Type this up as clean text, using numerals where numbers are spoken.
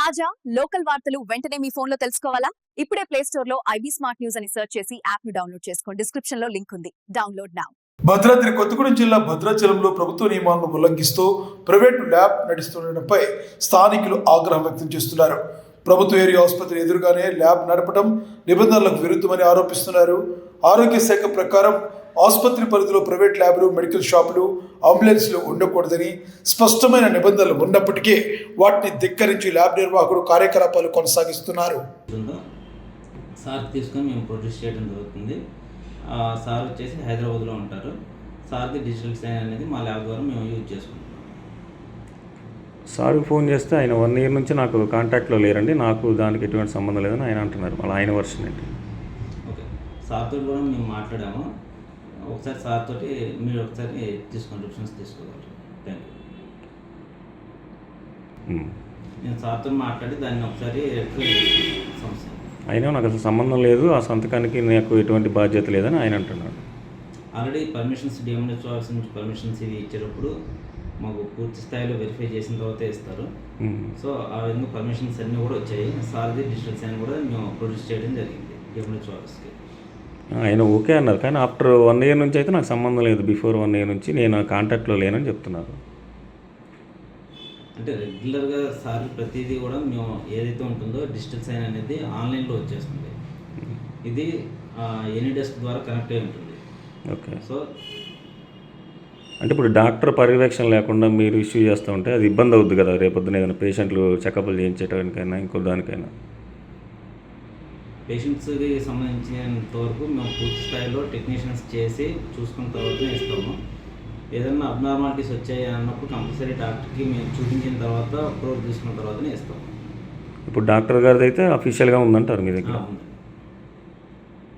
తాజా లోకల్ వార్తలు వెంటనే మీ ఫోన్లో తెలుసుకోవాలా? ఇప్పుడే ప్లే స్టోర్ లో ఐబీ స్మార్ట్ న్యూస్ అని సెర్చ్ చేసి యాప్ ను డౌన్లోడ్ చేసుకోండి. డిస్క్రిప్షన్ లో లింక్ ఉంది. Download now. భద్రాద్రి కొత్తగూడెం జిల్లా భద్రాచలంలో ప్రభుత్వ నియమాలను ఉల్లంఘిస్తూ ప్రైవేటు ల్యాబ్ నడుస్తుండటంపై స్థానికులు ఆగ్రహం వ్యక్తం చేస్తున్నారు. ప్రభుత్వ ఏరియా ఆసుపత్రి ఎదురుగానే ల్యాబ్ నడపడం నిబంధనలకు విరుద్ధమని ఆరోపిస్తున్నారు. ఆరోగ్య శాఖ ప్రకారం ఆసుపత్రి పరిధిలో ప్రైవేట్ ల్యాబ్లు, మెడికల్ షాపులు, అంబులెన్స్లు ఉండకూడదని స్పష్టమైన నిబంధనలు ఉన్నప్పటికీ వాటిని ధిక్కరించి ల్యాబ్ నిర్వాహకుడు కార్యకలాపాలు కొనసాగిస్తున్నారు. సార్ తీసుకొని మేము ప్రొడ్యూస్ చేయడం జరుగుతుంది. సార్ వచ్చేసి హైదరాబాద్లో ఉంటారు. సార్ది డిజిటల్ సైన్ అనేది మా ల్యాబ్ ద్వారా మేము యూజ్ చేసుకుంటున్నాం. సార్కి ఫోన్ చేస్తే ఆయన 1 year నుంచి నాకు కాంటాక్ట్లో లేరండి, నాకు దానికి ఎటువంటి సంబంధం లేదని ఆయన అంటున్నారు. మళ్ళీ ఆయన వర్షన్ ఏంటి? ఓకే, సార్తో కూడా మేము మాట్లాడాము. ఒకసారి సార్ తోటి మీరు ఒకసారి తీసుకోండి, రిఫరెన్స్ తీసుకోగలరు. Thank you. నేను సార్తో మాట్లాడి దాన్ని ఒకసారి సమస్య అయినా నాకు అసలు సంబంధం లేదు, ఆ సంతకానికి నాకు ఎటువంటి బాధ్యత లేదని ఆయన అంటున్నాడు. ఆల్రెడీ పర్మిషన్స్ డిఎంహెచ్ఓ నుంచి పర్మిషన్స్ ఇవి ఇచ్చేటప్పుడు మాకు పూర్తి స్థాయిలో వెరిఫై చేసిన తర్వాతే ఇస్తారు. సో ఆ విధంగా పర్మిషన్స్ అన్నీ కూడా వచ్చాయి. సార్ది డిజిటల్ సైన్ కూడా మేము ప్రొడ్యూస్ చేయడం జరిగింది డిఎంహెచ్ఓ ఆఫీస్కి. ఆయన ఓకే అన్నారు, కానీ ఆఫ్టర్ 1 year నుంచి అయితే నాకు సంబంధం లేదు. బిఫోర్ 1 year నుంచి నేను కాంటాక్ట్లో లేనని చెప్తున్నారు. అంటే రెగ్యులర్గా సార్ ప్రతిదీ కూడా మేము ఏదైతే ఉంటుందో డిజిటల్ సైన్ అనేది ఆన్లైన్లో వచ్చేస్తుంది. ఇది ఎనీ డెస్క్ ద్వారా కనెక్ట్ అయి ఉంటుంది. ఓకే, సో అంటే ఇప్పుడు డాక్టర్ పర్యవేక్షణ లేకుండా మీరు ఇష్యూ చేస్తూ ఉంటే అది ఇబ్బంది అవుద్ది కదా, రేపొద్దున ఏదైనా పేషెంట్లు చెకప్లు చేయించడానికైనా ఇంకో దానికైనా. పేషెంట్స్కి సంబంధించినంత వరకు మేము పూర్తి స్థాయిలో టెక్నీషియన్స్ చేసి చూసుకున్న తర్వాతనే ఇస్తాము. ఏదైనా అబ్నార్మాలిటీస్ వచ్చాయి అన్నప్పుడు కంపల్సరీ డాక్టర్కి మేము చూపించిన తర్వాత అప్రూవల్ తీసుకున్న తర్వాతనే ఇస్తాము. ఇప్పుడు డాక్టర్ గారిది అయితే అఫీషియల్గా ఉందంటారు మీ దగ్గర?